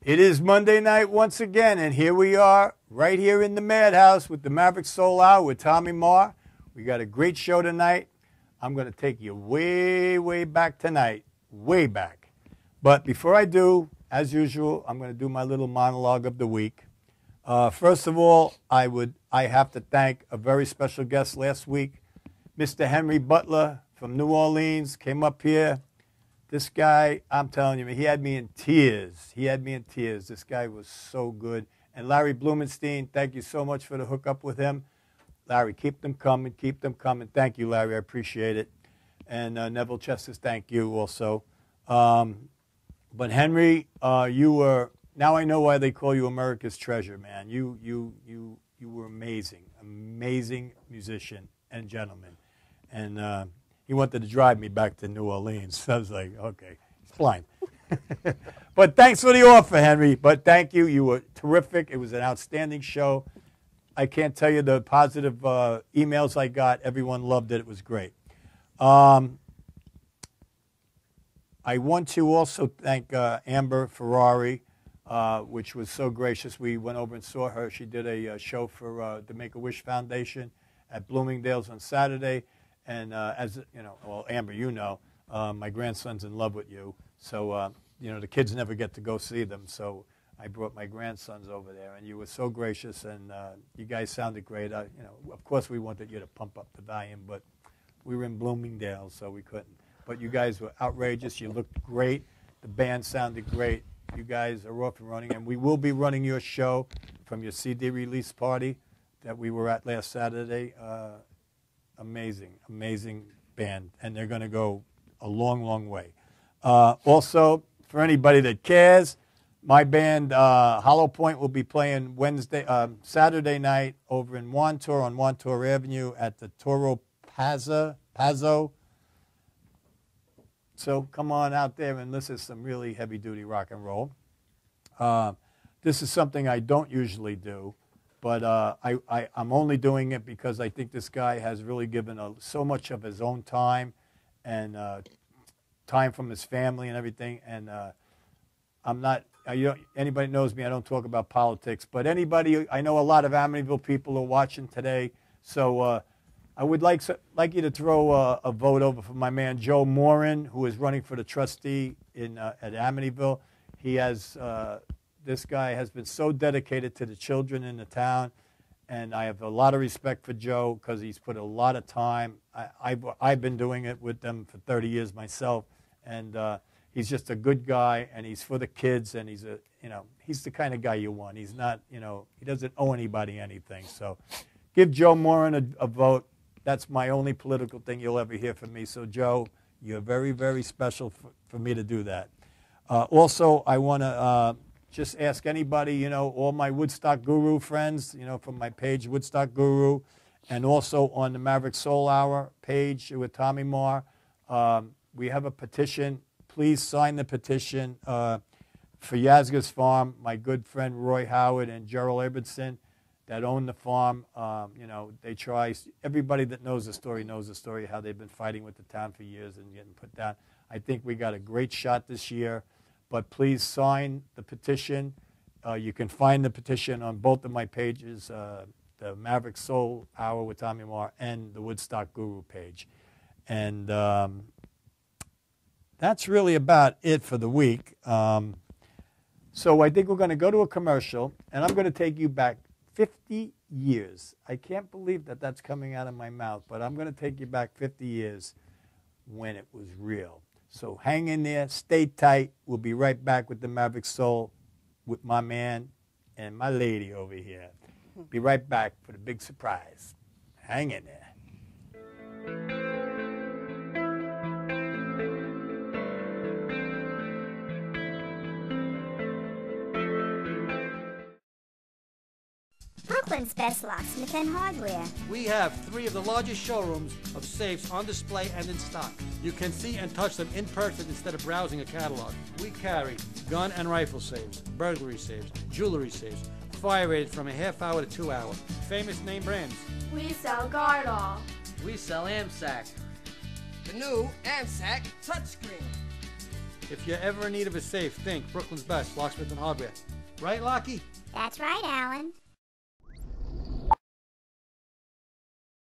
It is Monday night once again, and here we are, right here in the Madhouse with the Maverick Soul Hour with Tommy Marr. We got a great show tonight. I'm going to take you way, way back tonight, way back. But before I do, as usual, I'm going to do my little monologue of the week. First of all, I have to thank a very special guest last week, Mr. Henry Butler from New Orleans, came up here. This guy, I'm telling you, he had me in tears. He had me in tears. This guy was so good. And Larry Blumenstein, thank you so much for the hookup with him. Larry, keep them coming, keep them coming. Thank you, Larry, I appreciate it. And Neville Chestis, thank you also. But Henry, you were, now I know why they call you America's treasure, man. You were amazing, amazing musician and gentleman. And he wanted to drive me back to New Orleans. So I was like, okay, it's fine. But thanks for the offer, Henry. But thank you. You were terrific. It was an outstanding show. I can't tell you the positive emails I got. Everyone loved it. It was great. I want to also thank Amber Ferrari, which was so gracious. We went over and saw her. She did a show for the Make-A-Wish Foundation at Bloomingdale's on Saturday. And as you know, well, Amber, you know, my grandson's in love with you. So, you know, the kids never get to go see them. So I brought my grandsons over there, and you were so gracious, and you guys sounded great. You know, of course, we wanted you to pump up the volume, but we were in Bloomingdale, so we couldn't. But you guys were outrageous. You looked great. The band sounded great. You guys are off and running, and we will be running your show from your CD release party that we were at last Saturday. Amazing, amazing band, and they're going to go a long, long way. Also, for anybody that cares, my band Hollow Point will be playing Saturday night over in Wantor on Wantor Avenue at the Toro Pazzo. So come on out there and listen to some really heavy-duty rock and roll. This is something I don't usually do. But I'm only doing it because I think this guy has really given so much of his own time and time from his family and everything. And I'm not, anybody knows me, I don't talk about politics. But anybody, I know a lot of Amityville people are watching today. So I would like you to throw a vote over for my man Joe Morin, who is running for the trustee at Amityville. He has... This guy has been so dedicated to the children in the town, and I have a lot of respect for Joe because he's put a lot of time. I've been doing it with them for 30 years myself, and he's just a good guy, and he's for the kids, and he's he's the kind of guy you want. He's not, he doesn't owe anybody anything. So give Joe Morin a vote. That's my only political thing you'll ever hear from me. So Joe, you're very, very special for me to do that. Also, I want to just ask anybody, all my Woodstock Guru friends, from my page, Woodstock Guru, and also on the Maverick Soul Hour page with Tommy Marr. We have a petition. Please sign the petition for Yazga's Farm, my good friend Roy Howard and Gerald Abramson that own the farm. They try. Everybody that knows the story, how they've been fighting with the town for years and getting put down. I think we got a great shot this year. But please sign the petition. You can find the petition on both of my pages, the Maverick Soul Hour with Tommy Marr and the Woodstock Guru page. And that's really about it for the week. So I think we're going to go to a commercial, and I'm going to take you back 50 years. I can't believe that that's coming out of my mouth, but I'm going to take you back 50 years when it was real. So hang in there, stay tight. We'll be right back with the Maverick Soul with my man and my lady over here. Be right back for the big surprise. Hang in there. Brooklyn's best locksmith and hardware. We have 3 of the largest showrooms of safes on display and in stock. You can see and touch them in person instead of browsing a catalog. We carry gun and rifle safes, burglary safes, jewelry safes, fire rated from a half hour to 2 hours. Famous name brands. We sell Gardol. We sell AMSAC. The new AMSAC touchscreen. If you're ever in need of a safe, think Brooklyn's best, Locksmith and Hardware. Right, Lockie? That's right, Alan.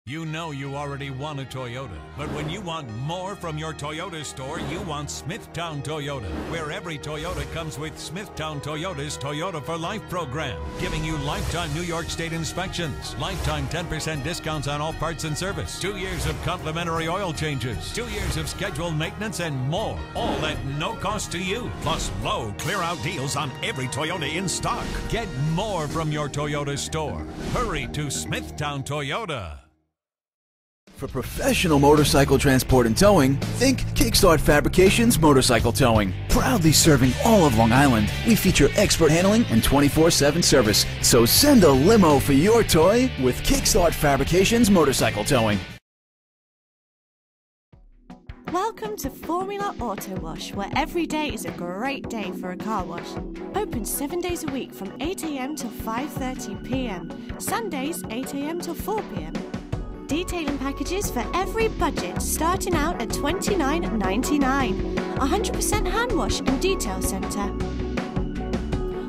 You know you already want a Toyota, but when you want more from your Toyota store, you want Smithtown Toyota, where every Toyota comes with Smithtown Toyota's Toyota for Life program, giving you lifetime New York State inspections, lifetime 10% discounts on all parts and service, 2 years of complimentary oil changes, 2 years of scheduled maintenance, and more, all at no cost to you, plus low clear-out deals on every Toyota in stock. Get more from your Toyota store. Hurry to Smithtown Toyota. For professional motorcycle transport and towing, think Kickstart Fabrications Motorcycle Towing. Proudly serving all of Long Island, we feature expert handling and 24/7 service. So send a limo for your toy with Kickstart Fabrications Motorcycle Towing. Welcome to Formula Auto Wash, where every day is a great day for a car wash. Open 7 days a week from 8 a.m. till 5:30 p.m. Sundays 8 a.m. till 4 p.m. Detailing packages for every budget, starting out at $29.99. 100% hand wash and detail centre.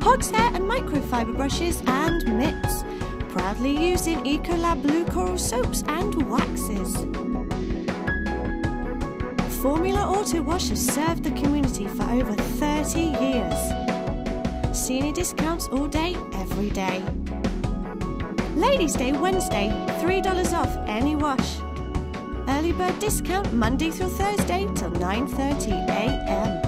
Horsehair and microfiber brushes and mitts. Proudly using Ecolab Blue Coral soaps and waxes. Formula Auto Wash has served the community for over 30 years. Senior discounts all day, every day. Ladies' Day Wednesday, $3 off any wash. Early bird discount Monday through Thursday till 9:30 a.m.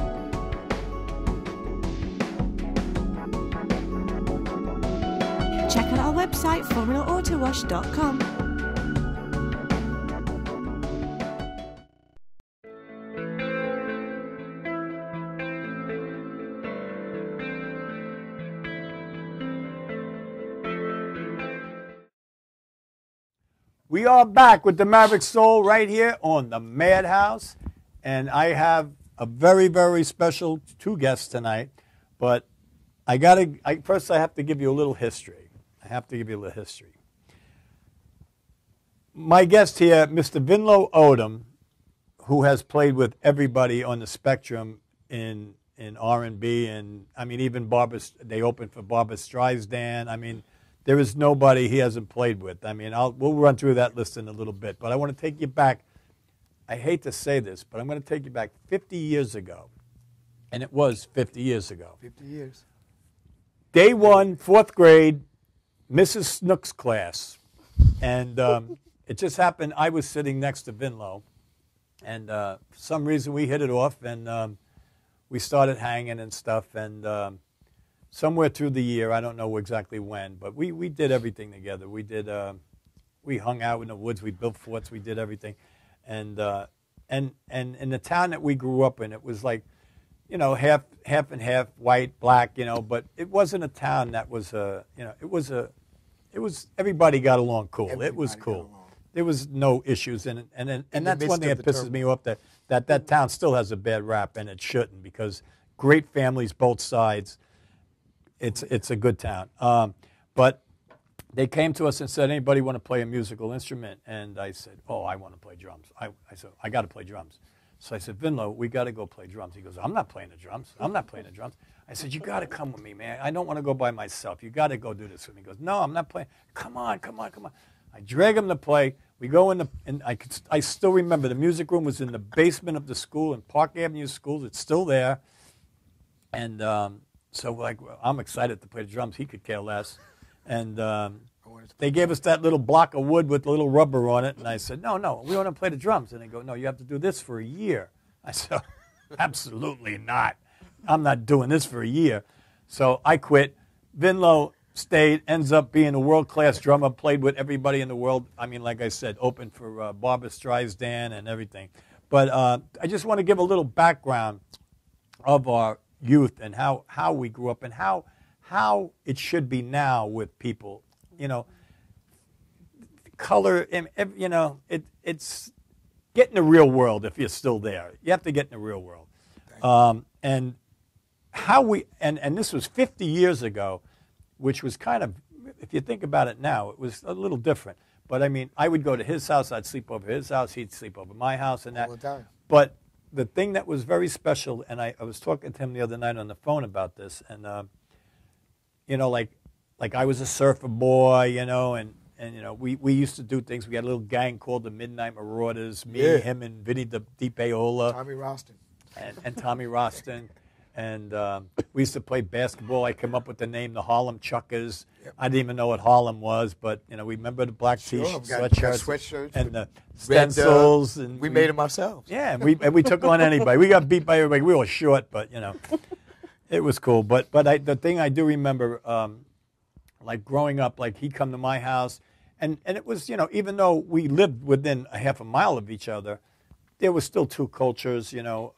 Check out our website, formulaautowash.com. We are back with the Maverick Soul right here on the Madhouse, and I have a very, very special two guests tonight. But first I have to give you a little history. My guest here, Mr. Vinlo Odom, who has played with everybody on the spectrum in R&B, and I mean even they opened for Barbra Streisand. I mean, there is nobody he hasn't played with. I mean, we'll run through that list in a little bit. But I want to take you back. I hate to say this, but I'm going to take you back 50 years ago. And it was 50 years ago. 50 years. Day one, 4th grade, Mrs. Snook's class. And it just happened, I was sitting next to Vinlo. And for some reason, we hit it off. And we started hanging and stuff. And somewhere through the year, I don't know exactly when, but we did everything together. We hung out in the woods, we built forts, we did everything, and in the town that we grew up in, it was like, you know, half and half, white, black, you know, but it wasn't a town that was it was everybody got along cool. It was cool. There was no issues in it, and that's one thing that pisses me off, that town still has a bad rap, and it shouldn't, because great families both sides. It's a good town. But they came to us and said, anybody want to play a musical instrument? And I said, oh, I want to play drums. I said, I got to play drums. So I said, Vinlo, we got to go play drums. He goes, I'm not playing the drums. I said, you got to come with me, man. I don't want to go by myself. You got to go do this with me. He goes, no, I'm not playing. Come on. I drag him to play. We go in and I still remember the music room was in the basement of the school, in Park Avenue School. It's still there. And so like, I'm excited to play the drums. He could care less. And they gave us that little block of wood with a little rubber on it. And I said, no, we want to play the drums. And they go, no, you have to do this for a year. I said, absolutely not. I'm not doing this for a year. So I quit. Vinlo stayed, ends up being a world-class drummer, played with everybody in the world. I mean, like I said, opened for Barbra Streisand and everything. But I just want to give a little background of our youth and how we grew up and how it should be now with people. You know, color, you know, it's get in the real world if you're still there. You have to get in the real world. And how we, and this was 50 years ago, which was kind of, if you think about it now, it was a little different. But I mean, I would go to his house, I'd sleep over his house, he'd sleep over my house and that. All the time. But the thing that was very special, and I was talking to him the other night on the phone about this, and you know, like I was a surfer boy, you know, and you know, we used to do things. We had a little gang called the Midnight Marauders. Me, him, and Vinny DiPaola. Tommy Roston. And Tommy Roston. And we used to play basketball. I came up with the name the Harlem Chuckers. Yep. I didn't even know what Harlem was, but you know, we remember the black sweatshirts and the stencils. And we made them ourselves. Yeah, and we took on anybody. We got beat by everybody. We were short, but you know, it was cool. But the thing I do remember, like growing up, like he'd come to my house, and it was, you know, even though we lived within a half a mile of each other, there was still two cultures, you know,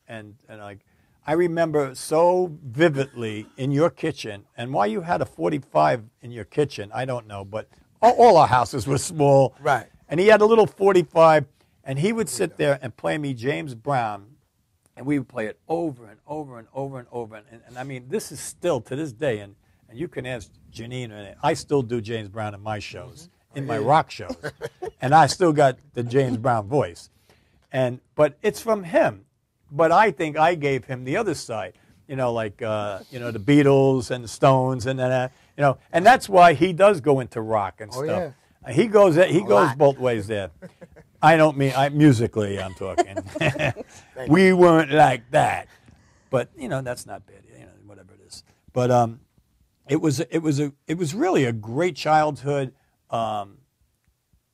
and like. I remember so vividly in your kitchen, and why you had a 45 in your kitchen, I don't know, but all our houses were small. Right. And he had a little 45, and he would sit there and play me James Brown, and we would play it over and over and over and over. And I mean, this is still to this day, and you can ask Jani, I still do James Brown in my shows, in my rock shows, and I still got the James Brown voice. But it's from him. But I think I gave him the other side, you know, like, you know, the Beatles and the Stones and then, you know, and that's why he does go into rock and stuff. Yeah. He goes both ways there. I don't mean, musically I'm talking. We weren't like that. But, you know, that's not bad, you know, whatever it is. But it was really a great childhood.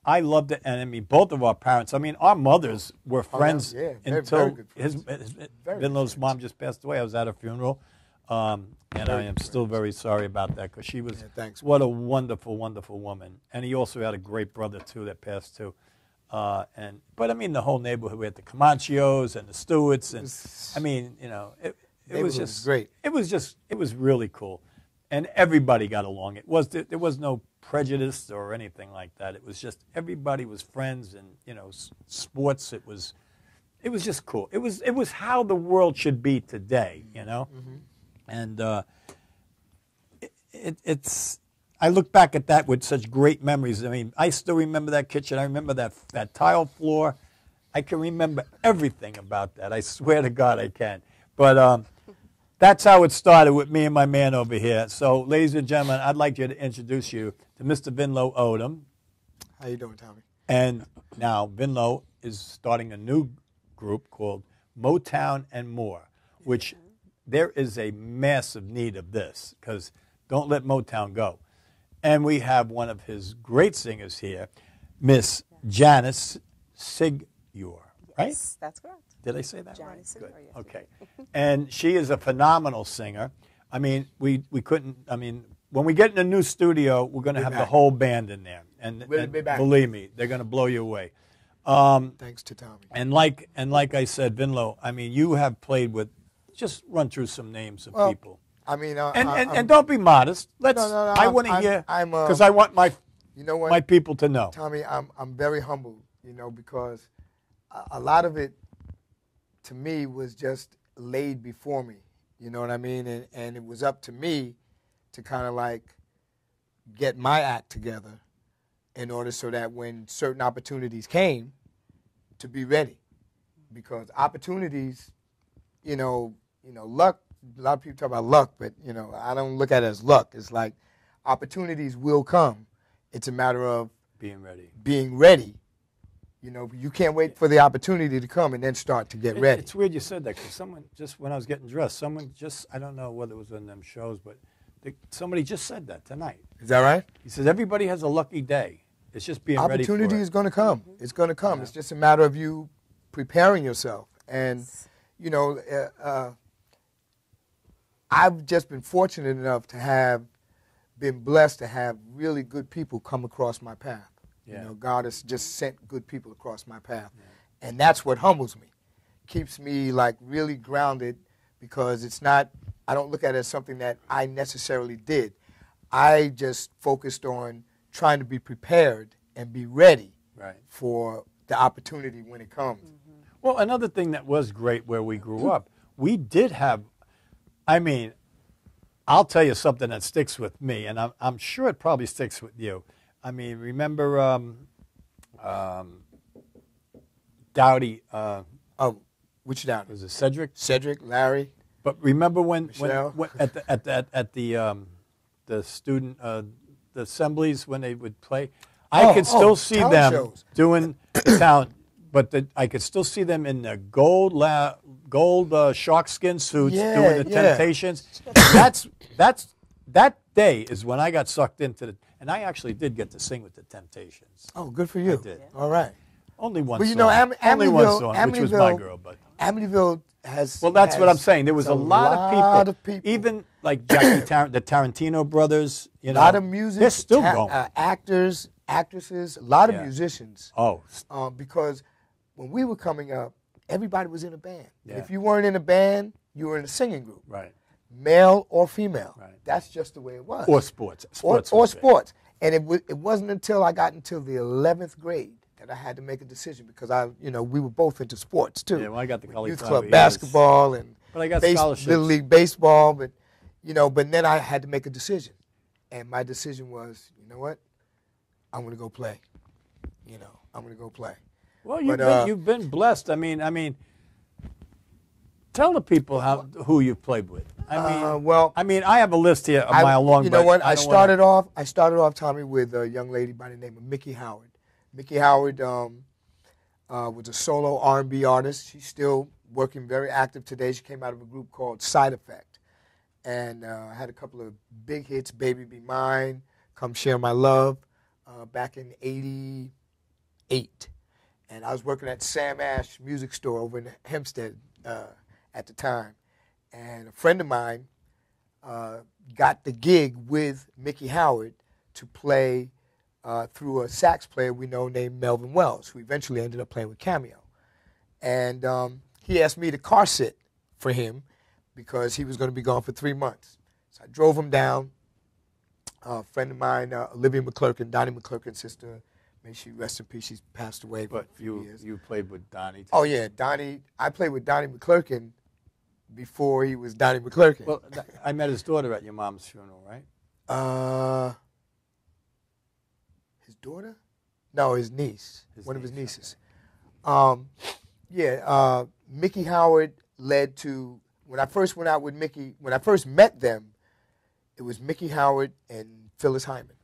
I loved it, and I mean, both of our parents. I mean, our mothers were friends until Vinlo's mom just passed away. I was at her funeral, and I am still very sorry about that because she was what a wonderful, wonderful woman. And he also had a great brother too that passed too. But I mean, the whole neighborhood. We had the Comanchios and the Stewarts, and I mean, you know, it was just great. It was really cool, and everybody got along. There was no prejudice or anything like that. It was just everybody was friends, and you know, sports. It was just cool. It was how the world should be today, you know. And it's. I look back at that with such great memories. I mean, I still remember that kitchen. I remember that tile floor. I can remember everything about that. I swear to God, I can. But that's how it started with me and my man over here. So, ladies and gentlemen, I'd like to introduce you to Mr. Vinlo Odom. How you doing, Tommy? And now Vinlo is starting a new group called Motown and More, which there is a massive need of this because don't let Motown go. And we have one of his great singers here, Miss Janice Sigur, right? Yes, that's correct. Did I say that Jani right? Sigur, Good. yes. Okay. And she is a phenomenal singer. I mean, we couldn't, I mean, when we get in a new studio, we're going to have the whole band in there. And believe me, they're going to blow you away. Thanks to Tommy. And like I said, Vinlo, I mean, you have played with, just run through some names of people. I mean, and don't be modest. Let's. No, I want to hear because I want my my people to know. Tommy, I'm very humbled, you know, because a lot of it to me was just laid before me. You know what I mean? And it was up to me to kind of like get my act together in order so that when certain opportunities came, to be ready. Because opportunities, you know, luck. A lot of people talk about luck, but, you know, I don't look at it as luck. It's like opportunities will come. It's a matter of being ready. Being ready. You know, you can't wait for the opportunity to come and then start to get ready. It's weird you said that because someone just, when I was getting dressed, I don't know whether it was in them shows, but somebody just said that tonight. Is that right? He says everybody has a lucky day. It's just being ready for it. Opportunity is going to come. It's going to come. Yeah. It's just a matter of you preparing yourself. And, you know, I've just been fortunate enough to have been blessed to have really good people come across my path. Yeah. You know, God has just sent good people across my path. Yeah. And that's what humbles me, keeps me like really grounded because it's not, I don't look at it as something that I necessarily did. I just focused on trying to be prepared and be ready for the opportunity when it comes. Mm-hmm. Well, another thing that was great where we grew up, we did have, I mean, I'll tell you something that sticks with me, and I'm sure it probably sticks with you. I mean, remember Dowdy? Which Downey? Was it Cedric? Cedric, Larry. But remember when Michelle? at the student the assemblies when they would play, I could still see talent them shows. doing the talent, but I could still see them in the gold shark skin suits doing the Temptations. That day is when I got sucked into the, and I actually did get to sing with the Temptations. Oh, good for you. I did. All right. Only one But song. you know, Only one song, which was my Amityville- girl. But Amityville has. well, that's what I'm saying. There was a lot of people. even like Jackie the Tarantino brothers. You know, A lot of music. They're still going. Actors, actresses, a lot of Yeah. musicians. Oh, Because when we were coming up, everybody was in a band. Yeah. If you weren't in a band, you were in a singing group, right. male or female. Right. That's just the way it was. Or sports. Or was big. sports. And it wasn't until I got into the 11th grade that I had to make a decision because we were both into sports too. Yeah, well, I got the college youth flower club years. basketball and But I got scholarships. little league baseball, but then I had to make a decision, and my decision was, you know what, I'm going to go play. I'm going to go play. Well, you've been blessed. I mean, tell the people who you've played with. I have a list here a mile long. You know what? I started off. off, Tommy, with a young lady by the name of Mickey Howard. Mickey Howard was a solo R&B artist. She's still working, very active today. She came out of a group called Side Effect, and had a couple of big hits: "Baby Be Mine," "Come Share My Love," back in '88. And I was working at Sam Ash Music Store over in Hempstead at the time, and a friend of mine got the gig with Mickey Howard to play through a sax player we know named Melvin Wells, who eventually ended up playing with Cameo. And he asked me to car sit for him because he was going to be gone for 3 months. So I drove him down. A friend of mine, Olivia McClurkin, Donnie McClurkin's sister, may she rest in peace, she's passed away. But you played with Donnie too. Oh, yeah, Donnie. I played with Donnie McClurkin before he was Donnie McClurkin. Well, I met his daughter at your mom's funeral, right? His daughter? No, his niece. One of his nieces. Mickey Howard led to, when I first went out with Mickey, when I first met them, it was Mickey Howard and Phyllis Hyman.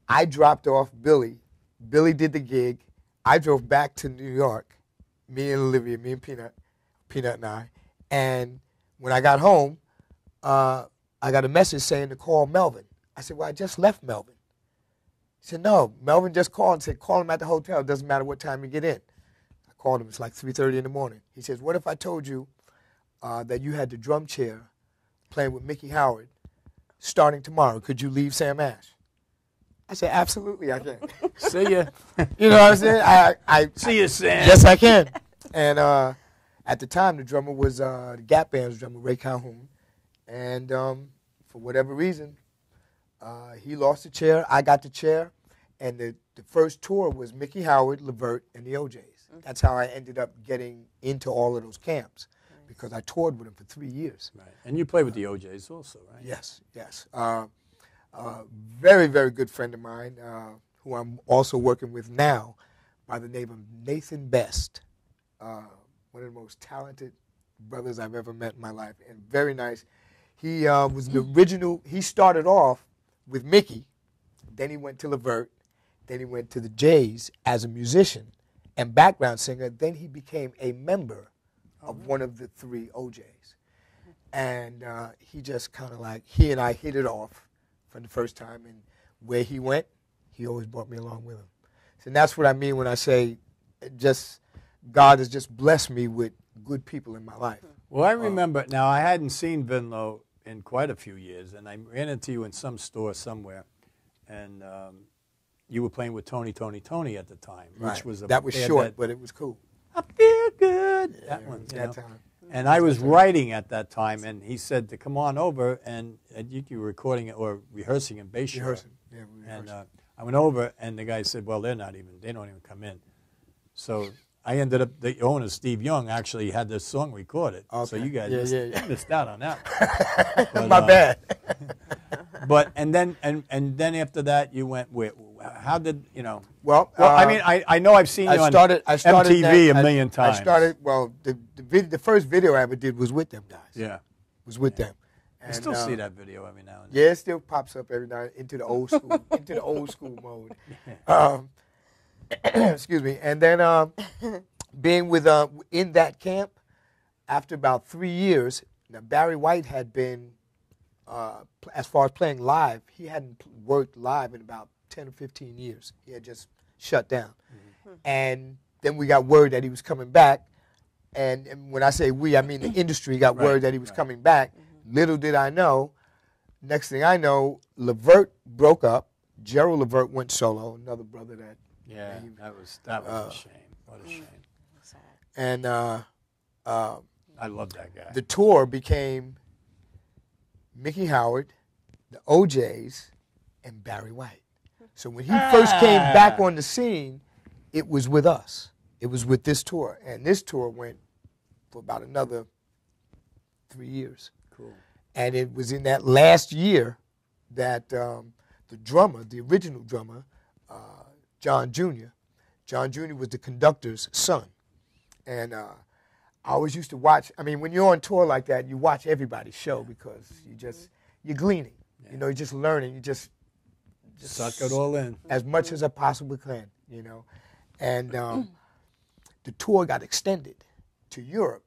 I dropped off Billy. Billy did the gig. I drove back to New York, me and Olivia, me and Peanut and I. And when I got home, I got a message saying to call Melvin. I said, well, I just left Melvin. He said, no, Melvin just called and said, call him at the hotel. It doesn't matter what time you get in. I called him. It's like 3:30 in the morning. He says, what if I told you that you had the drum chair playing with Mickey Howard starting tomorrow? Could you leave Sam Ash? I said, absolutely, I can. See ya. You know what I'm saying? I See you, Sam. Yes, I can. And at the time, the drummer was the Gap Band's drummer, Ray Calhoun. And for whatever reason, he lost the chair. I got the chair. And the first tour was Mickey Howard, Levert, and the OJs. That's how I ended up getting into all of those camps, because I toured with them for 3 years. Right. And you played with the OJs also, right? Yes. Very, very good friend of mine, who I'm also working with now, by the name of Nathan Best. One of the most talented brothers I've ever met in my life, and very nice. He was the original. He started off with Mickey, then he went to Levert, then he went to the Jays as a musician and background singer. Then he became a member of one of the 3 OJs. And he just kind of he and I hit it off from the first time. And where he went, he always brought me along with him. So that's what I mean when I say God has just blessed me with good people in my life. Well, I remember, now I hadn't seen Vinlo in quite a few years, and I ran into you in some store somewhere, and you were playing with Tony at the time, which was that was short, but it was cool. I feel good. Yeah, that one, that time. And I was writing at that time, and he said to come on over, and you were recording it or rehearsing in Bayshore. Rehearsing, yeah, we rehearsed. And I went over, and the guy said, well, they don't even come in. So I ended up, the owner, Steve Young, actually had this song recorded. Okay. So you guys missed out on that one. But, My bad. But and then after that you went where? how did, you know? Well, I mean, I know I've seen you on MTV a million times. I started, well, the first video I ever did was with them guys. Yeah. Was with them. I still see that video every now and then. Yeah, it still pops up every now into the old school, into the old school mode. Excuse me. And then being with in that camp, after about 3 years, now Barry White had been, as far as playing live, he hadn't worked live in about 10 or 15 years. He had just shut down. Mm-hmm. And then we got word that he was coming back. And when I say we, I mean the industry got word that he was coming back. Mm-hmm. Little did I know, next thing I know, Levert broke up. Gerald Levert went solo, another brother that. Yeah, that was a shame. What a shame. And I love that guy. The tour became Mickey Howard, the OJs, and Barry White. So when he first came back on the scene, it was with us. It was with this tour. And this tour went for about another 3 years. Cool. And it was in that last year that the drummer, the original drummer, John Jr. was the conductor's son. And I always used to watch. I mean, when you're on tour like that, you watch everybody's show because you're gleaning. Yeah. You know, you're just learning. You just suck it all in as much as I possibly can. You know, and the tour got extended to Europe,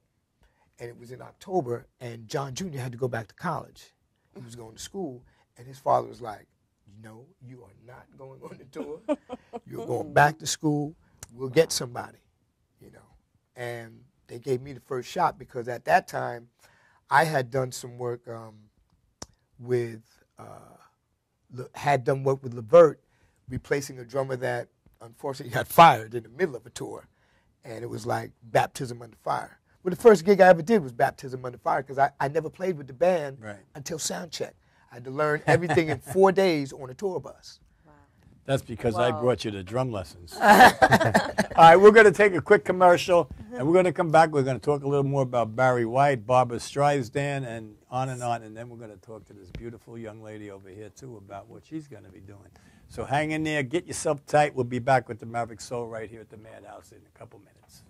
and it was in October. And John Jr. had to go back to college. He was going to school, and his father was like, "No, you are not going on the tour. You're going back to school. We'll get somebody." You know, and they gave me the first shot because at that time, I had done some work with Levert, replacing a drummer that unfortunately got fired in the middle of a tour, and it was like baptism under fire. Well, the first gig I ever did was baptism under fire because I never played with the band until sound check. I had to learn everything in 4 days on a tour bus. That's because I brought you to drum lessons. All right, we're going to take a quick commercial, and we're going to come back. We're going to talk a little more about Barry White, Barbra Streisand, and on, and then we're going to talk to this beautiful young lady over here, too, about what she's going to be doing. So hang in there. Get yourself tight. We'll be back with the Maverick Soul right here at the Madhouse in a couple minutes.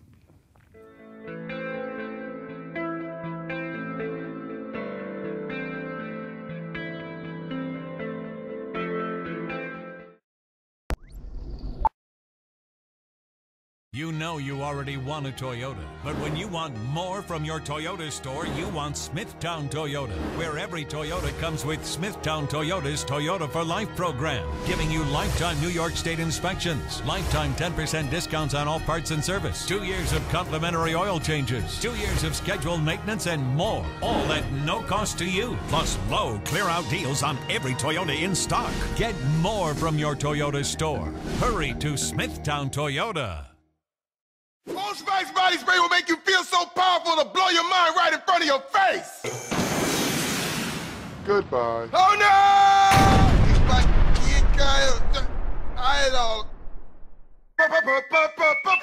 You know you already want a Toyota, but when you want more from your Toyota store, you want Smithtown Toyota, where every Toyota comes with Smithtown Toyota's Toyota for Life program, giving you lifetime New York State inspections, lifetime 10% discounts on all parts and service, 2 years of complimentary oil changes, 2 years of scheduled maintenance, and more, all at no cost to you, plus low clear-out deals on every Toyota in stock. Get more from your Toyota store. Hurry to Smithtown Toyota. Old Spice body spray will make you feel so powerful to blow your mind right in front of your face. Goodbye. Oh no! It's like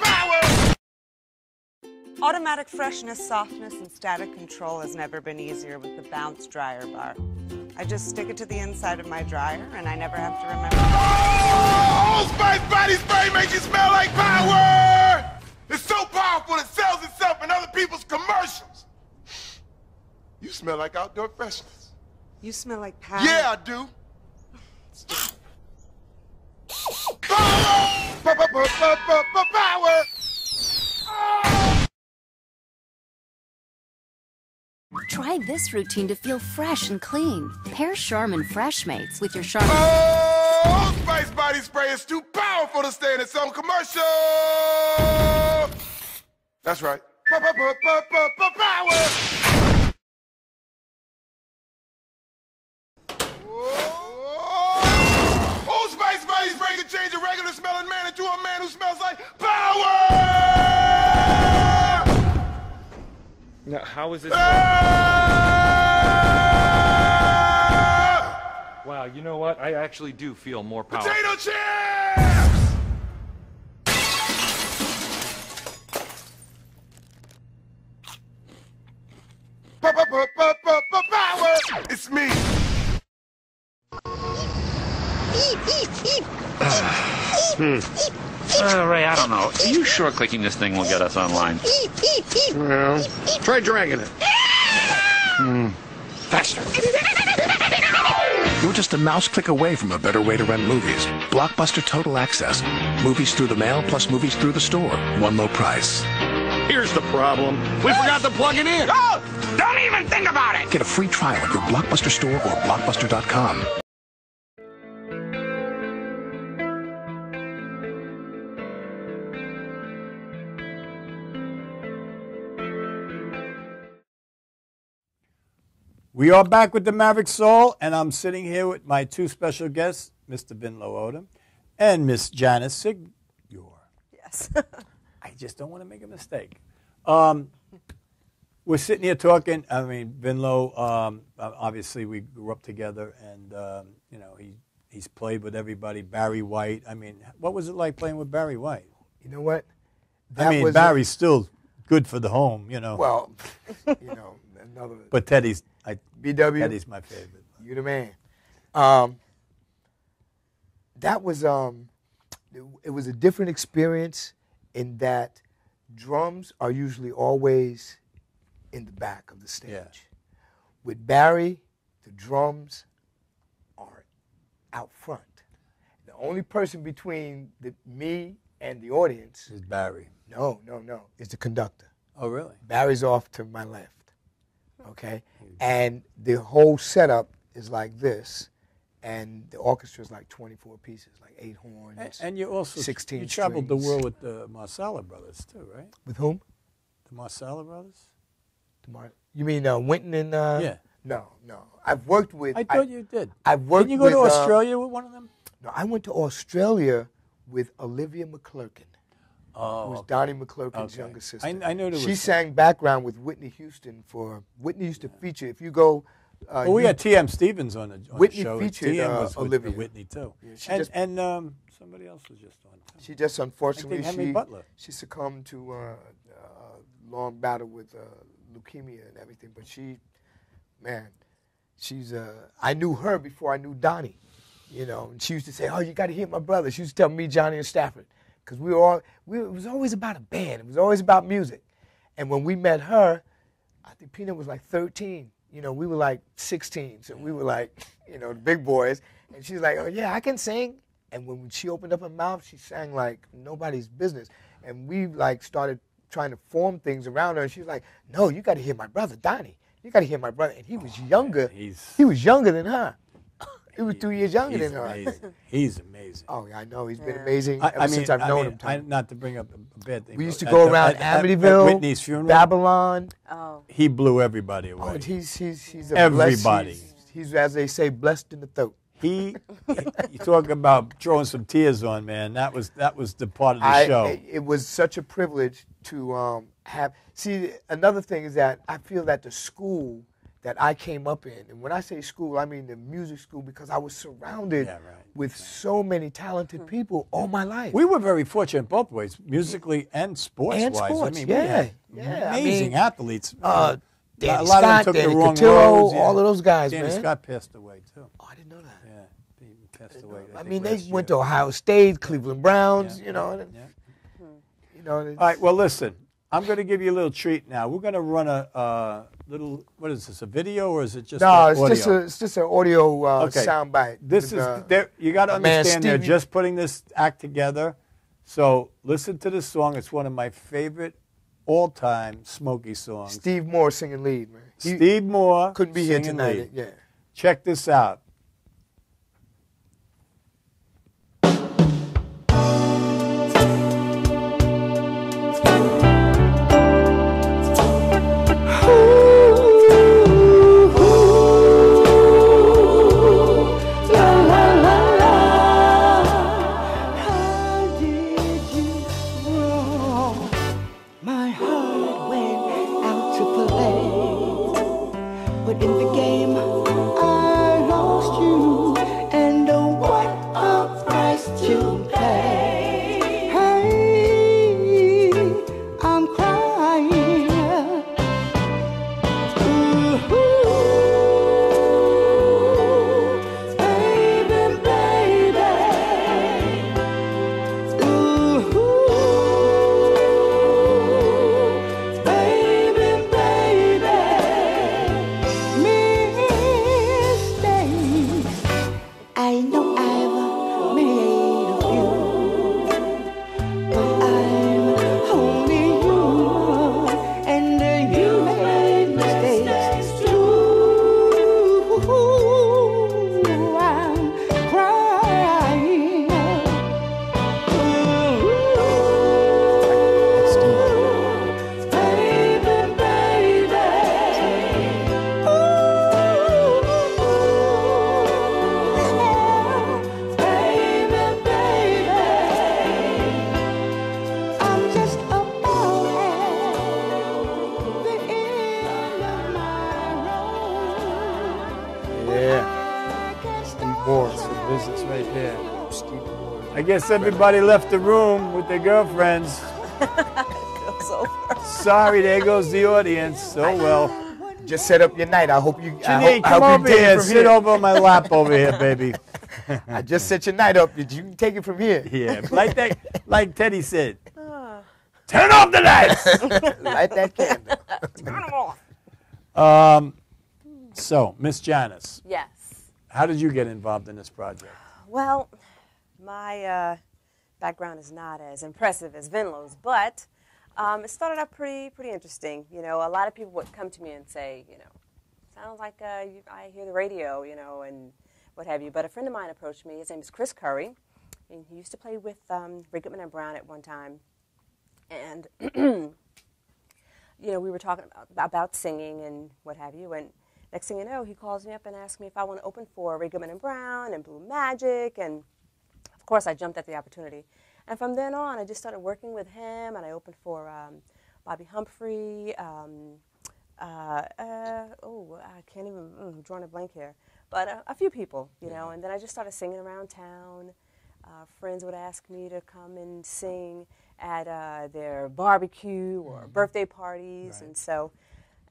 power. Automatic freshness, softness, and static control has never been easier with the Bounce Dryer Bar. I just stick it to the inside of my dryer, and I never have to remember. Oh, Old Spice body spray makes you smell like power! It's so powerful it sells itself in other people's commercials. You smell like outdoor freshness. You smell like power. Yeah, I do. Power! Power! Try this routine to feel fresh and clean. Pair Charmin Fresh Mates with your Charmin. Oh, Spice body spray is too powerful to stay in its own commercial. That's right. Power. Oh, Spice body spray can change a regular smelling man into a man who smells like power. Now, how is this? Wow, you know what? I actually do feel more powerful. Potato chips! Power! It's me. Ray, I don't know. Are you sure clicking this thing will get us online? Well, try dragging it. Faster. You're just a mouse click away from a better way to rent movies. Blockbuster Total Access. Movies through the mail plus movies through the store. One low price. Here's the problem. We forgot to plug it in. Oh! Don't even think about it! Get a free trial at your Blockbuster store or Blockbuster.com. We are back with the Maverick Soul, and I'm sitting here with my two special guests, Mr. Vinlo Odom and Miss Jani Signor. Yes. I just don't want to make a mistake. We're sitting here talking. I mean, Vinlo, obviously we grew up together, and you know, he's played with everybody. Barry White. I mean, what was it like playing with Barry White? You know what? Barry's still good for the home. You know. Well, you know, another. But Teddy's BW. Teddy's my favorite. You the man. That was it was a different experience in that drums are usually always in the back of the stage. Yeah. With Barry, the drums are out front. The only person between me and the audience is Barry. No, is the conductor. Oh, really? Barry's off to my left. Okay, and the whole setup is like this, and the orchestra is like 24 pieces, like 8 horns. And you also 16 you traveled the strings. world with the Marsala brothers too, right? With whom? The Marsala brothers. You mean Winton and? Yeah. No. I've worked with. I thought you did. I've worked. Didn't you go with, to Australia with one of them? No, I went to Australia with Olivia McClurkin. Oh, who was Donnie McClurkin's younger sister. I know there she was sang background with Whitney Houston for Whitney used to feature. If you go, well, we had T.M. Stevens on the Whitney show. featured T.M. was with Olivia. Whitney too, Yeah, and somebody else was just on. Too. She just unfortunately Henry Butler. She succumbed to a long battle with leukemia and everything. But she's I knew her before I knew Donnie, you know. And she used to say, "Oh, you got to hear my brother." She used to tell me, Johnny, and Stafford. Because it was always about a band. It was always about music. And when we met her, I think Peanut was like 13. You know, we were like 16. So we were like, you know, the big boys. And she's like, oh, yeah, I can sing. And when she opened up her mouth, she sang like nobody's business. And we like started trying to form things around her. And she was like, no, you got to hear my brother, Donnie. You got to hear my brother. And he was younger. He was younger than her. He was 2 years younger than her. Amazing. He's amazing. Oh, yeah, I know. He's been amazing ever since I've known him. Not to bring up a bad thing. We used to go around Amityville, at Whitney's funeral. Babylon. Oh. He blew everybody away. Oh, he's everybody. He's, as they say, blessed in the throat. You talk about throwing some tears on, man. That was the part of the show. It was such a privilege to have. See, another thing is that I feel that the school that I came up in, and when I say school, I mean the music school, because I was surrounded with so many talented people all my life. We were very fortunate both ways, musically and sports-wise. I mean, we had amazing athletes. Dan a lot Scott, of them took Danny the wrong Cotillo, roads. all of those guys, Danny man. Scott passed away, too. Oh, I didn't know that. Yeah, he passed away. I mean, they went to Ohio State, Cleveland Browns, you know. You know. All right, well, listen. I'm going to give you a little treat now. We're going to run a little, what is this, a video or is it just audio? It's just an audio sound bite. This is, you got to understand they're just putting this act together. So listen to this song. It's one of my favorite all-time Smokey songs. Steve Moore singing lead, man. Steve Moore couldn't be here tonight. Yeah. Check this out. In the game, I lost I guess everybody left the room with their girlfriends. It's over. Sorry, there goes the audience. Oh well. Just set up your night. I hope you. Jani, come over here. Sit over on my lap over here, baby. I just set your night up. You can take it from here. Yeah, like Teddy said. Turn off the lights. Light that candle. Turn them off. So, Miss Janice. Yes. How did you get involved in this project? Well, my background is not as impressive as Venlo's, but it started out pretty interesting. You know, a lot of people would come to me and say, you know, sounds like I hear the radio, you know, and what have you. But a friend of mine approached me. His name is Chris Curry, and he used to play with Ray Goodman and Brown at one time. And, you know, we were talking about singing and what have you, and next thing you know, he calls me up and asks me if I want to open for Ray Goodman and Brown and Blue Magic, and of course I jumped at the opportunity. And from then on, I just started working with him, and I opened for Bobby Humphrey, I can't even, I'm drawing a blank here, but a few people, you know, and then I just started singing around town. Friends would ask me to come and sing at their barbecue or birthday parties,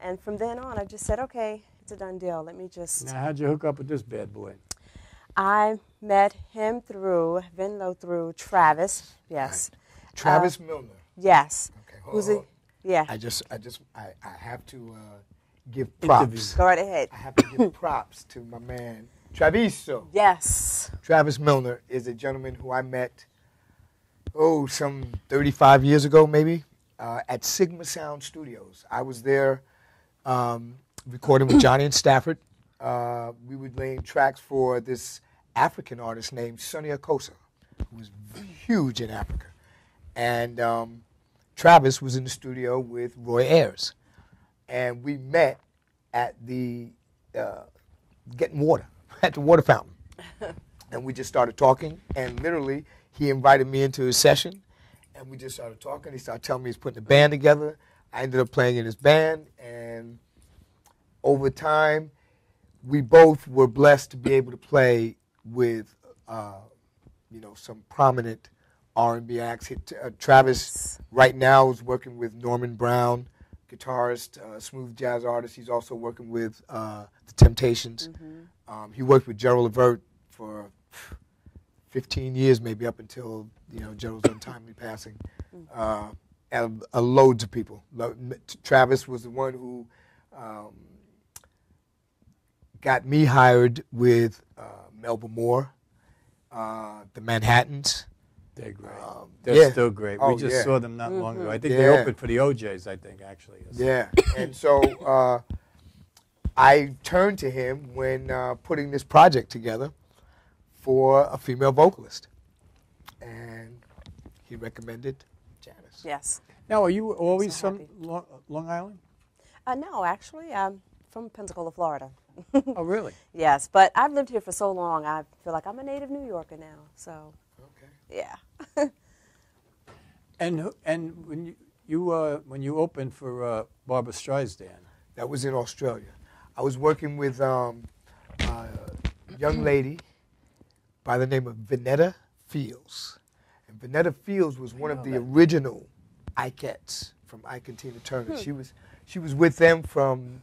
and from then on, I just said, okay, it's a done deal. Let me just. Now, how'd you hook up with this bad boy? I met him through Venlo, through Travis. Yes. Right. Travis Milner. Yes. Okay. Who's he? Yeah. I have to give props. Go right ahead. I have to give props to my man Traviso. Yes. Travis Milner is a gentleman who I met, some 35 years ago maybe, at Sigma Sound Studios. I was there recording with Jani and Stafford. We were laying tracks for this African artist named Sonny Akosa, who was huge in Africa. And Travis was in the studio with Roy Ayers. And we met at the getting water, at the water fountain. And we just started talking, and literally he invited me into his session, and we just started talking. He started telling me he's putting a band together. I ended up playing in his band, and over time, we both were blessed to be able to play with, some prominent R&B acts. Travis right now is working with Norman Brown, guitarist, smooth jazz artist. He's also working with the Temptations. He worked with Gerald Levert for 15 years, maybe up until Gerald's untimely passing. And loads of people. Travis was the one who got me hired with Melba Moore, the Manhattans. They're great. They're still great. We just saw them not long ago. I think they opened for the OJs, I think, actually. Yeah. And so I turned to him when putting this project together for a female vocalist. And he recommended Janice. Yes. Now, are you always from Long Island? No, actually, I'm from Pensacola, Florida. Oh, really? Yes, but I've lived here for so long, I feel like I'm a native New Yorker now. So, yeah. And when you opened for Barbra Streisand, that was in Australia. I was working with a young lady by the name of Vanetta Fields, and Vanetta Fields was one of the original Ikettes from Ike and Tina Turner. She was with them from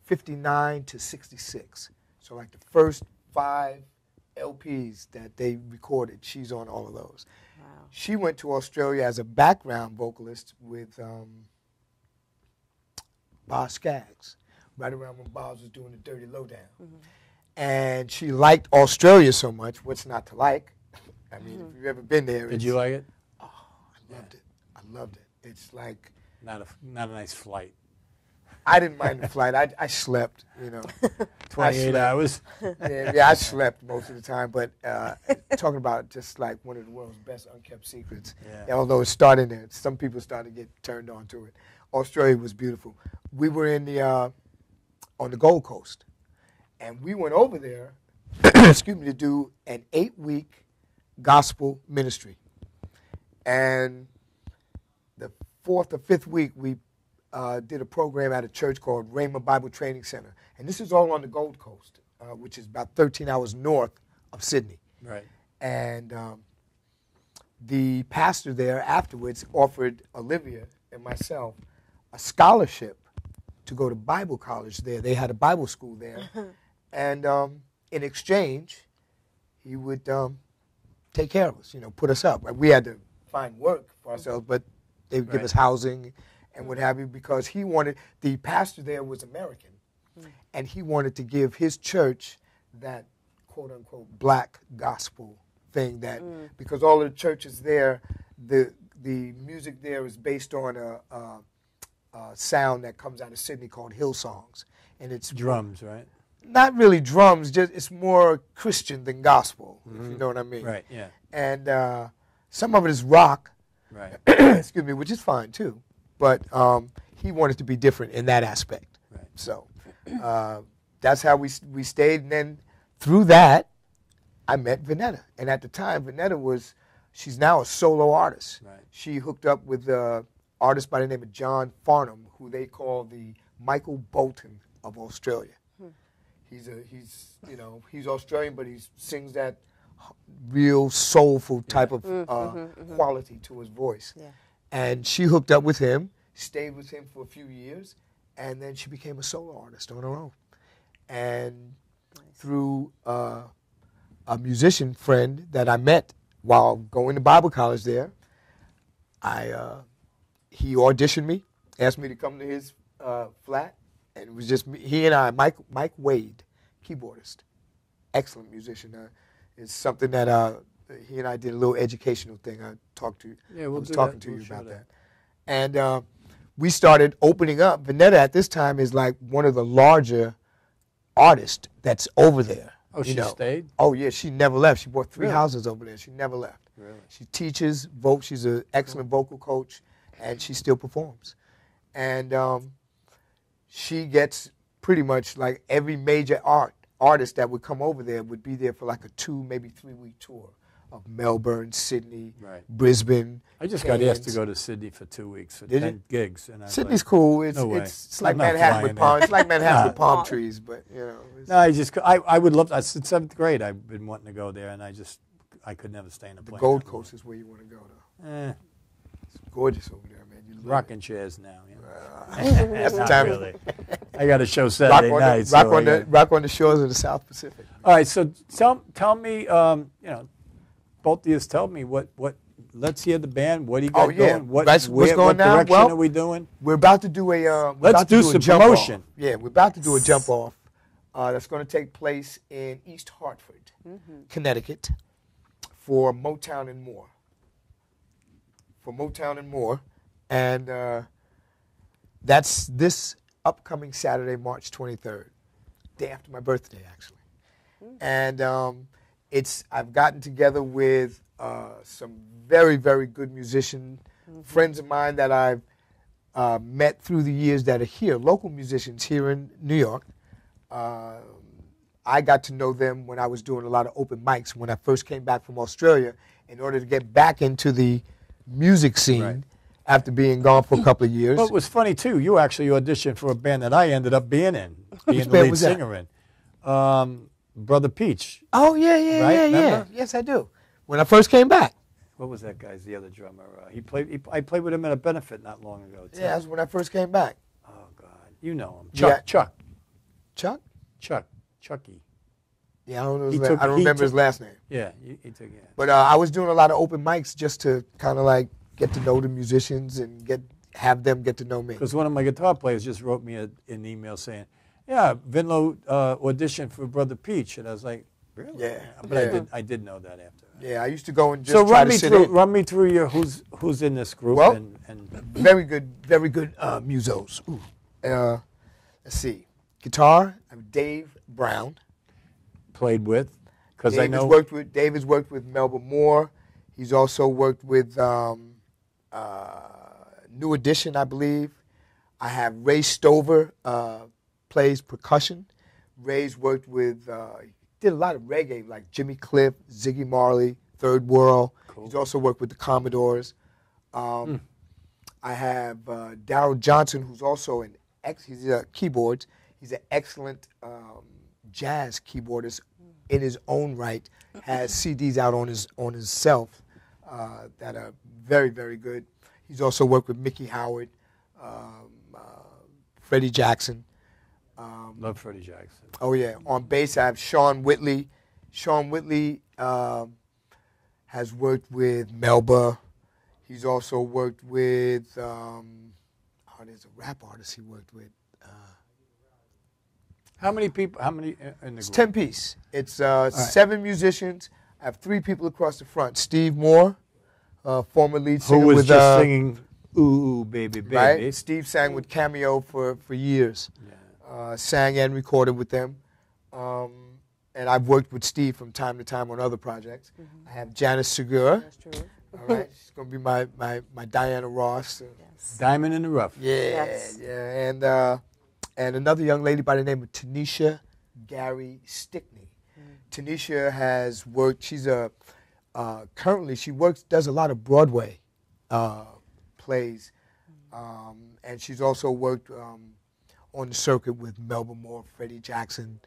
59 to 66. So like the first 5 LPs that they recorded, she's on all of those. Wow. She went to Australia as a background vocalist with Boz Scaggs, right around when Boz was doing the Dirty Lowdown. And she liked Australia so much, what's not to like? I mean, if you've ever been there. Did you like it? Oh, I loved it. I loved it. It's like... Not a nice flight. I didn't mind the flight. I slept, 28 hours? Yeah, I slept most of the time. But talking about just like one of the world's best unkept secrets, although it's starting there, some people started to get turned on to it. Australia was beautiful. We were in the on the Gold Coast, and we went over there, to do an 8-week gospel ministry. And the 4th or 5th week, we did a program at a church called Rhema Bible Training Center. And this is all on the Gold Coast, which is about 13 hours north of Sydney. Right. And the pastor there afterwards offered Olivia and myself a scholarship to go to Bible college there. They had a Bible school there. And in exchange, he would take care of us, put us up. We had to find work for ourselves, but they would give us housing and what have you, because the pastor there was American, and he wanted to give his church that quote-unquote black gospel thing, that because all of the churches there, the music there is based on a sound that comes out of Sydney called Hillsongs, and it's drums, right? Not really drums, just it's more Christian than gospel, if you know what I mean. Right, yeah. And some of it is rock, right? Excuse me, which is fine too, but he wanted to be different in that aspect. Right. So that's how we stayed, and then through that, I met Vanetta, and at the time, she's now a solo artist. Right. She hooked up with an artist by the name of John Farnham, who they call the Michael Bolton of Australia. He's Australian, but he sings that real soulful type of quality to his voice. Yeah. And she hooked up with him, stayed with him for a few years, and then she became a solo artist on her own. And through a musician friend that I met while going to Bible college there, he auditioned me, asked me to come to his flat, and it was just me, he and I, Mike Wade, keyboardist, excellent musician. It's something that he and I did a little educational thing. I was talking to you about that. And we started opening up. Vanetta at this time is like one of the larger artists that's over there. Oh, she stayed? Oh, yeah, she never left. She bought 3 houses over there. She never left. Really? She teaches, she's an excellent vocal coach, and she still performs. And she gets pretty much like every major artist that would come over there would be there for like a 2, maybe 3-week tour of Melbourne, Sydney, Brisbane. I just got asked to go to Sydney for 2 weeks for 10 gigs. And Sydney's cool. It's like Manhattan with palm. It's like Manhattan with palm trees, but No, I would love. Since 7th grade, I've been wanting to go there, and I could never stay in a plane. The Gold Coast is where you want to go, though. It's gorgeous over there, man. Rocking chairs now. That's the time. Really. I got a show Saturday night. Rock on the shores of the South Pacific. All right, so tell me, both of you tell me what. Let's hear the band. What do you got going? What's going what now? direction are we doing? We're about to do a. Let's do some promotion. Yeah, we're about to do a jump off. That's going to take place in East Hartford, Connecticut, for Motown and More. And that's this upcoming Saturday, March 23rd, day after my birthday, actually. And I've gotten together with some very, very good musicians, friends of mine that I've met through the years that are here, local musicians here in New York. I got to know them when I was doing a lot of open mics when I first came back from Australia in order to get back into the music scene after being gone for a couple of years. Well, it was funny, too. You actually auditioned for a band that I ended up being in, being the lead singer in. Brother Peach. Oh, yeah. Yes, I do. When I first came back. What was that guy's, the other drummer? I played with him at a benefit not long ago, too. Yeah, that's when I first came back. Oh, God. You know him. Chuck. Chucky. Yeah, I don't remember his last name. Yeah, he took it. But I was doing a lot of open mics just to kind of like get to know the musicians and have them get to know me. Because one of my guitar players just wrote me an email saying, yeah, Vinlo auditioned for Brother Peach. And I was like, really? Yeah. But I did know that after. Yeah, I used to go and just try to sit in. Run me through who's in this group. Well, very good musos. Let's see. Guitar, I'm Dave Brown. Played with, because I know Dave has worked with Melba Moore. He's also worked with New Edition, I believe. I have Ray Stover, plays percussion. Ray's worked with, did a lot of reggae, like Jimmy Cliff, Ziggy Marley, Third World. Cool. He's also worked with the Commodores. I have Darryl Johnson, who's also he's keyboards. He's an excellent jazz keyboardist in his own right. Has CDs out on himself. that are very, very good. He's also worked with Mickey Howard, Freddie Jackson. Love Freddie Jackson. Oh, yeah. On bass, I have Sean Whitley. Sean Whitley has worked with Melba. He's also worked with, there's a rap artist he worked with. How many people, in the group? It's 10-piece. It's 7 musicians. I have 3 people across the front. Steve Moore, former lead singer. Who was with, just singing Ooh, Ooh, Baby, Baby. Right? Steve sang with Cameo for years. Yeah. Sang and recorded with them. And I've worked with Steve from time to time on other projects. I have Janice Segura. That's true. All right, she's going to be my Diana Ross. Yes. Diamond in the Rough. Yeah, Yes. yeah. And another young lady by the name of Tanisha Gary Stickney. Tanisha has worked, she's currently she does a lot of Broadway plays. And she's also worked on the circuit with Melba Moore, Freddie Jackson,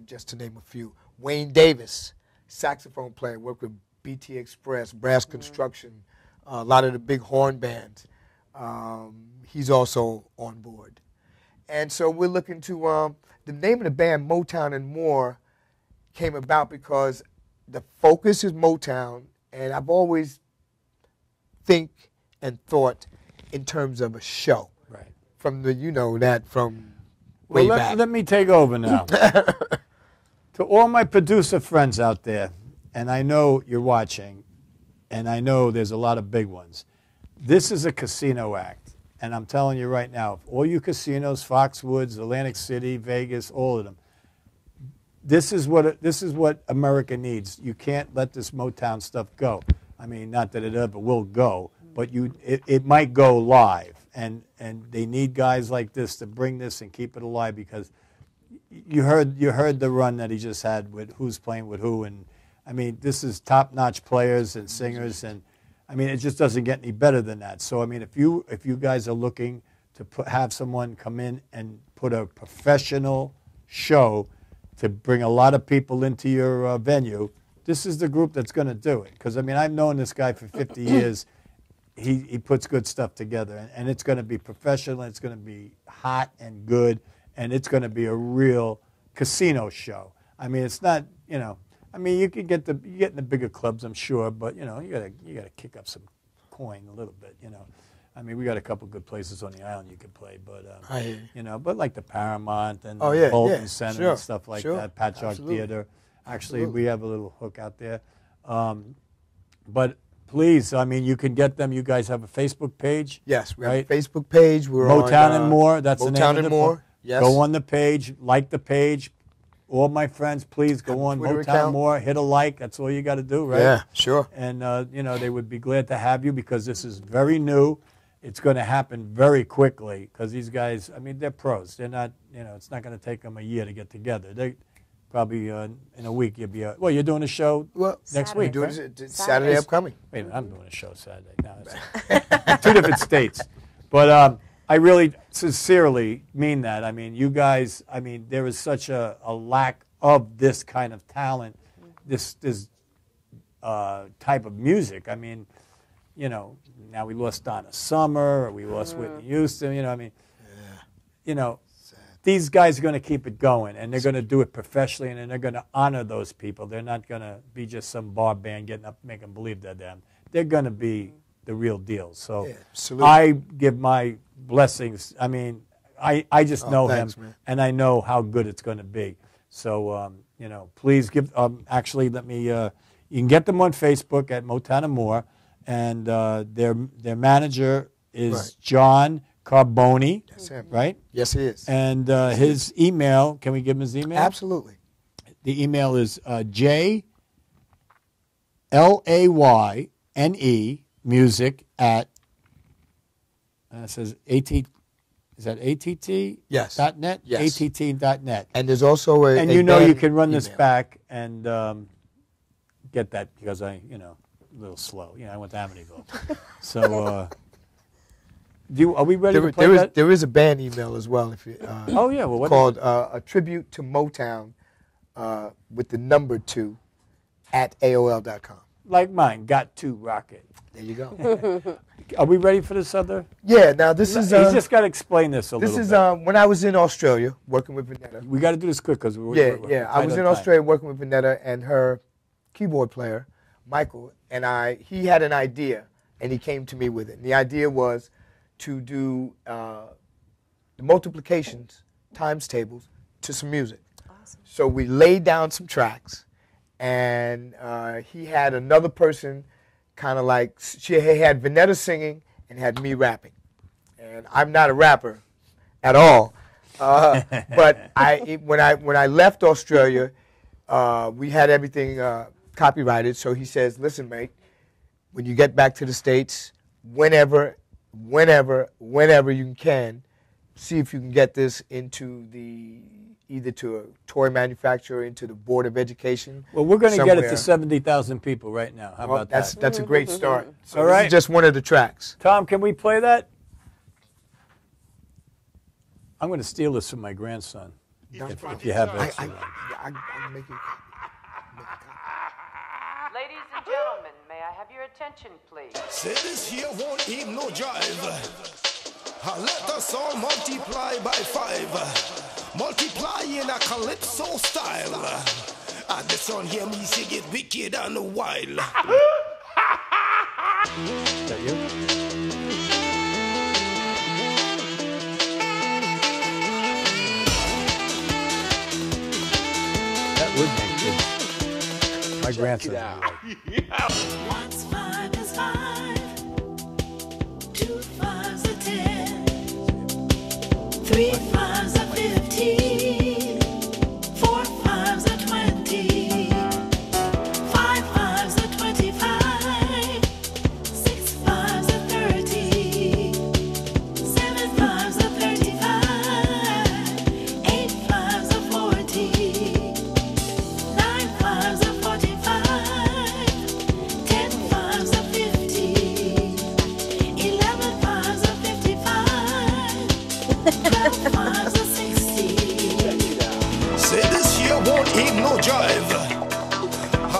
just to name a few. Wayne Davis, saxophone player, worked with BT Express, Brass Construction, a lot of the big horn bands. He's also on board. And so we're looking to, the name of the band, Motown and More, came about because the focus is Motown, and I've always think and thought in terms of a show. Right. From the, from Well, way back. let me take over now. To all my producer friends out there, and I know you're watching, and I know there's a lot of big ones. This is a casino act. And I'm telling you right now, all you casinos, Foxwoods, Atlantic City, Vegas, all of them, this is what America needs. You can't let this Motown stuff go. I mean, not that it ever will go, but it might go live. And they need guys like this to bring this and keep it alive, because you heard the run that he just had with who's playing with who. And, I mean, this is top-notch players and singers, and I mean, it just doesn't get any better than that. So, I mean, if you guys are looking to have someone come in and put a professional show to bring a lot of people into your venue, this is the group that's going to do it. Because, I mean, I've known this guy for 50 years. He puts good stuff together, and it's going to be professional, it's going to be hot and good, and it's going to be a real casino show. I mean, it's not, I mean, you get in the bigger clubs, I'm sure, but you gotta kick up some coin a little bit, I mean, we got a couple good places on the island you can play, but but like the Paramount and Bolton Center and stuff like that, Patchogue Theater. Actually, we have a little hook out there. But please, I mean, you can get them. You guys have a Facebook page. Yes, we right? have a Facebook page. We're Motown on, and More. That's the name Motown of and the More. book. Yes. Go on the page, like the page. All my friends, please go on Twitter Motown account. More, hit a like. That's all you got to do, right? Yeah, sure. And, they would be glad to have you, because this is very new. It's going to happen very quickly, because these guys, I mean, they're pros. They're not, it's not going to take them a year to get together. They probably in a week you'll be, you're doing a show next week, doing right? Saturday upcoming. Wait a minute, I'm doing a show Saturday. No, that's two different states. But I really sincerely mean that. I mean, you guys, I mean, there is such a lack of this kind of talent, this type of music. I mean, now we lost Donna Summer, or we lost Whitney Houston, I mean, these guys are going to keep it going, and they're going to do it professionally, and they're going to honor those people. They're not going to be just some bar band getting up, making believe they're them. They're going to be the real deal. So I give my blessings. I mean, I just know him, and I know how good it's going to be. So, please give, actually, let me, you can get them on Facebook at Motown and More, and their manager is John Carboni, right? Yes, he is. And his email, can we give him his email? Absolutely. The email is JLAYNE music at, it says is that ATT? Yes. .net? Yes. ATT.net. And there's also a And a you band can run this email. back and get that, because I, a little slow. I went to Amityville. So, are we ready to play that? There is a band email as well. If you, oh, yeah. Well, what called A Tribute to Motown with the number 2 at AOL.com. like mine, got to rock it. There you go. Are we ready for this other? Yeah, now this is... He's just got to explain this a little bit. This is when I was in Australia working with Vanetta. We got to do this quick because we're Yeah. I was in Australia working with Vanetta and her keyboard player, Michael, and he had an idea, and he came to me with it. And the idea was to do the multiplications, times tables, to some music. Awesome. So we laid down some tracks, and he had another person kind of like, he had Vanetta singing and had me rapping. And I'm not a rapper at all. But when I left Australia, we had everything copyrighted. So he says, listen, mate, when you get back to the States, whenever you can, see if you can get this into either to a toy manufacturer, into the Board of Education. Well, we're going to get it to 70,000 people right now. How about that? That's a great start. So all right. This is just one of the tracks. Tom, can we play that? I'm going to steal this from my grandson, if you have it. I can make it. Ladies and gentlemen, may I have your attention, please? Say this here won't even no drive. Let us all multiply by 5. Multiply in a calypso style. And this one here me say get wicked and wild. Is that you? That would make good. My grandson. Once 5 is 5, 2 5s are 10, 3 5s are 15, 4 5s are 20, 5 5s are 25, 6 5s are 30, 7 5s are 35, 8 5s are 40, 9 5s are 45, 10 5s are 50, 11 5s are 55, 12 5s are 60. Say this here won't even no drive.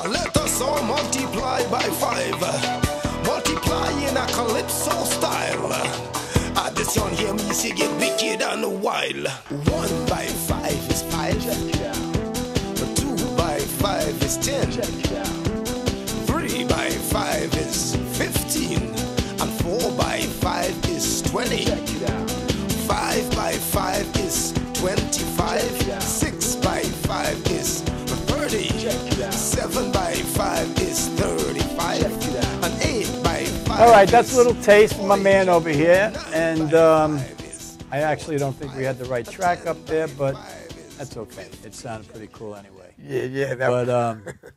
Let us all multiply by 5. Multiply in a calypso style. This one here me say get wicked and wild. 1 by 5 is 5. 2 by 5 is 10. 3 by 5 is 15. And 4 by 5 is 20. 5 by 5 is 25. 6 by 5 is 30. 7 by 5 is 35. And 8 by 5. All right, that's a little taste from my man over here. And I actually don't think we had the right track up there, but that's okay. It sounded pretty cool anyway. Yeah. But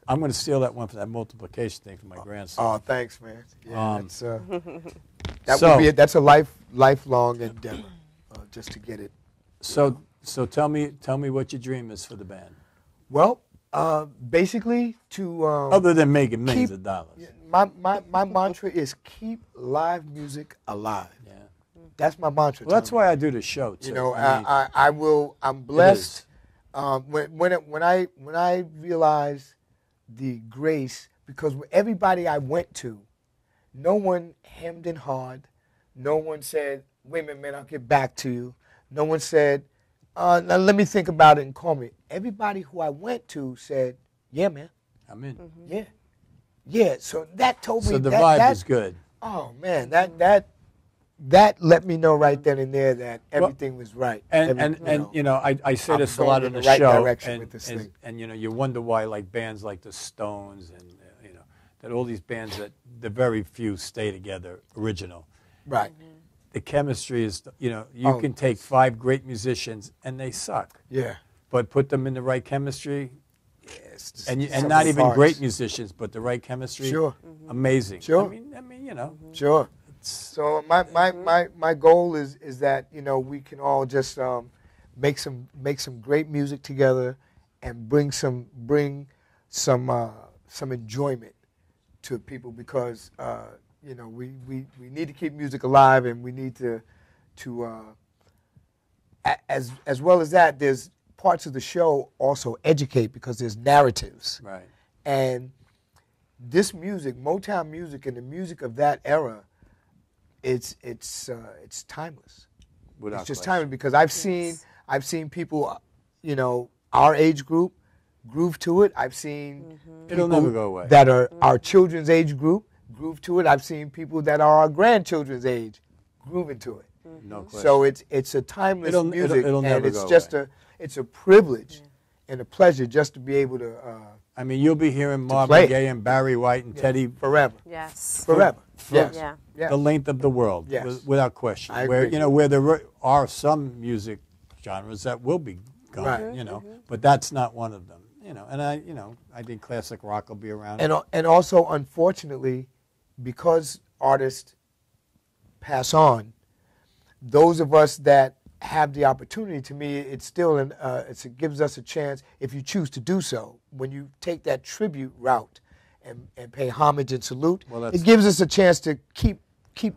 I'm going to steal that one for that multiplication thing from my grandson. Oh, thanks, man. Yeah, that's a lifelong endeavor, just to get it. So tell me what your dream is for the band. Well, basically to other than making millions of dollars. My mantra is keep live music alive. Yeah, that's my mantra. Well, that's why I do the show too. You know, I'm blessed. When I realized the grace, because everybody I went to, no one hemmed and hawed. No one said, "Wait a minute, man, I'll get back to you." No one said, "Now let me think about it and call me." Everybody who I went to said, "Yeah, man, I'm in." Yeah. Yeah, so that told me so the vibe is good. Oh man, that let me know right then and there that everything was right. And you know, I say this a lot in the right show, direction with this thing. And you know, you wonder why like bands like the Stones and you know that all these bands that the very few stay together original. Right. The chemistry is, you know, you can take 5 great musicians and they suck. Yeah. But put them in the right chemistry. Yes. And not even great musicians, but the right chemistry. Sure. Amazing. Sure. I mean, you know. Sure. So my goal is that, you know, we can all just make some great music together and bring some enjoyment to people, because you know, we need to keep music alive, and we need to as well as that, there's parts of the show also educate, because there's narratives. Right. And this music, Motown music, and the music of that era, it's timeless. Without it's just question. timeless because I've seen people, you know, our age group groove to it. I've seen It'll people never go away. that are our children's age group groove to it. I've seen people that are our grandchildren's age grooving to it. No question. So it's a timeless music, it'll and never it's go just away. it's a privilege and a pleasure just to be able to. I mean, you'll be hearing play Marvin it. Gaye and Barry White and Teddy forever. Yes. Forever. For Yes. Yeah. Yes. the length of the world, Yes. without question. I Where agree. you know where there are some music genres that will be gone, Right. you know, but that's not one of them. You know, and I think classic rock will be around. And also, unfortunately, because artists pass on, those of us that have the opportunity, to me, it's still it gives us a chance, if you choose to do so, when you take that tribute route and pay homage and salute, it gives us a chance to keep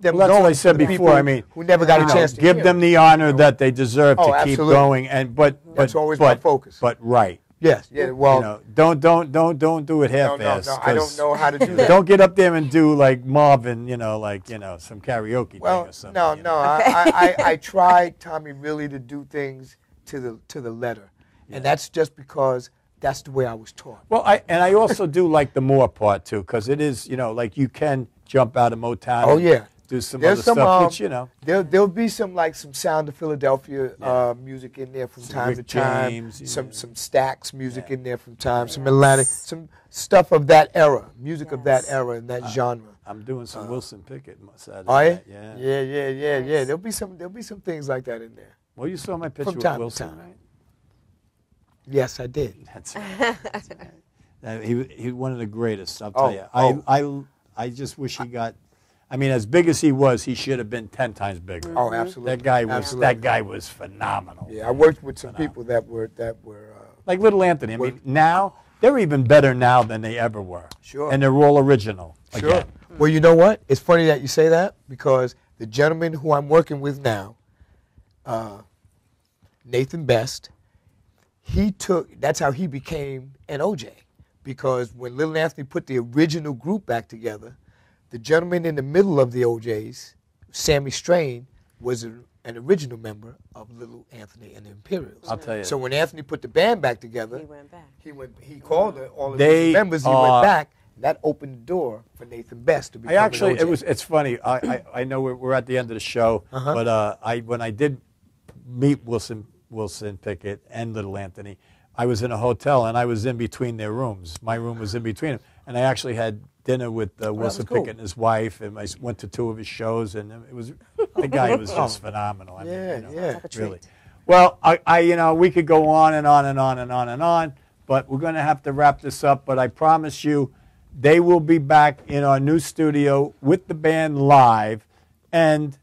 them Well, that's going. what I said for the before. people I mean, who never got you a know, chance to give hear them it. the honor that they deserve Oh, to keep absolutely. going. And but That's always my focus. But right. Yes. Yeah. Well, you know, don't do it half-assed. No, I don't know how to do that. Don't get up there and do like Marvin, some karaoke thing or something. No. I try, Tommy, really to do things to the letter, and that's just because that's the way I was taught. Well, I also do like the more part too, because it is, like you can jump out of Motown. Oh and yeah. do some There's other stuff, which there'll be some Sound of Philadelphia music in there from time Rick to time. James, some Stax music in there from time. Some Atlantic, some stuff of that era, music of that era and that genre. I'm doing some Wilson Pickett Saturday Are you? night. Yeah. There'll be some things like that in there. Well, you saw my picture From with time to Wilson, time. right? Yes, I did. That's right. That's right. He one of the greatest. I'll tell you. I just wish he got. I mean, as big as he was, he should have been 10 times bigger. Oh, absolutely. That guy was phenomenal. Yeah, I worked with some people that were like Little Anthony. I mean, now they're even better now than they ever were. Sure. And they're all original. Sure. Again. Well, you know what? It's funny that you say that because the gentleman who I'm working with now, Nathan Best, that's how he became an OJ. Because when Little Anthony put the original group back together, the gentleman in the middle of the OJs, Sammy Strain, was an original member of Little Anthony and the Imperials. I'll tell you. So when Anthony put the band back together, He went back. He called all of his members. He went back. That opened the door for Nathan Best to become an OJ. It's funny. I know we're at the end of the show, but when I did meet Wilson Pickett and Little Anthony, I was in a hotel and I was in between their rooms. My room was in between them, and I actually had dinner with Wilson Pickett and his wife, and I went to 2 of his shows, and it was the guy was just phenomenal. I mean, really. Well, we could go on and on and on and on and on, but we're going to have to wrap this up. But I promise you, they will be back in our new studio with the band live, and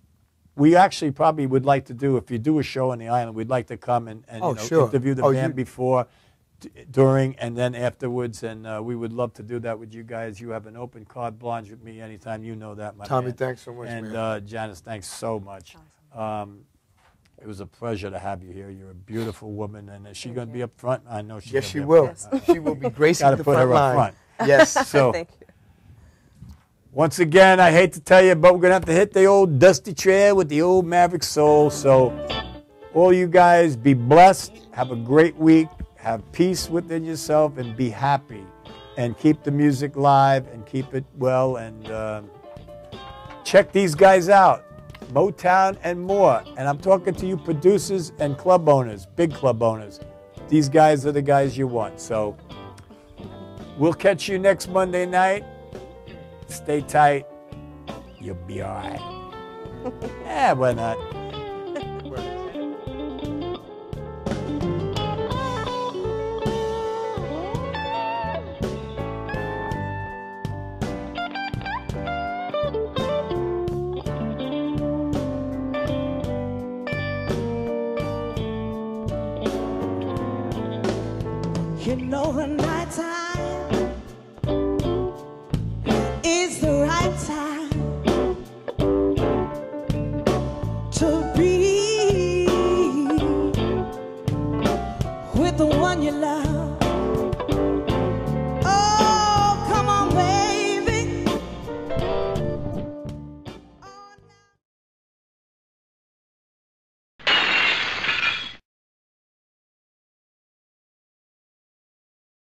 we actually probably would like to do, if you do a show on the island, we'd like to come and interview the band before, during, and then afterwards, and we would love to do that with you guys. You have an open carte blanche with me anytime. You know that, my Tommy, man. thanks so much, and, man. Janice, thanks so much. It was a pleasure to have you here. You're a beautiful woman, and is she going to be up front? I know she's Yes, gonna she be up will. front. She will be gracing Gotta the put front her line. up front. Yes. So, Thank you. once again, I hate to tell you, but we're going to have to hit the old dusty trail with the old Maverick Soul. So, all you guys, be blessed. Have a great week. Have peace within yourself and be happy. And keep the music live and keep it well. And check these guys out. Motown and more. And I'm talking to you producers and club owners, big club owners. These guys are the guys you want. So we'll catch you next Monday night. Stay tight. You'll be all right. Yeah, why not? You know the night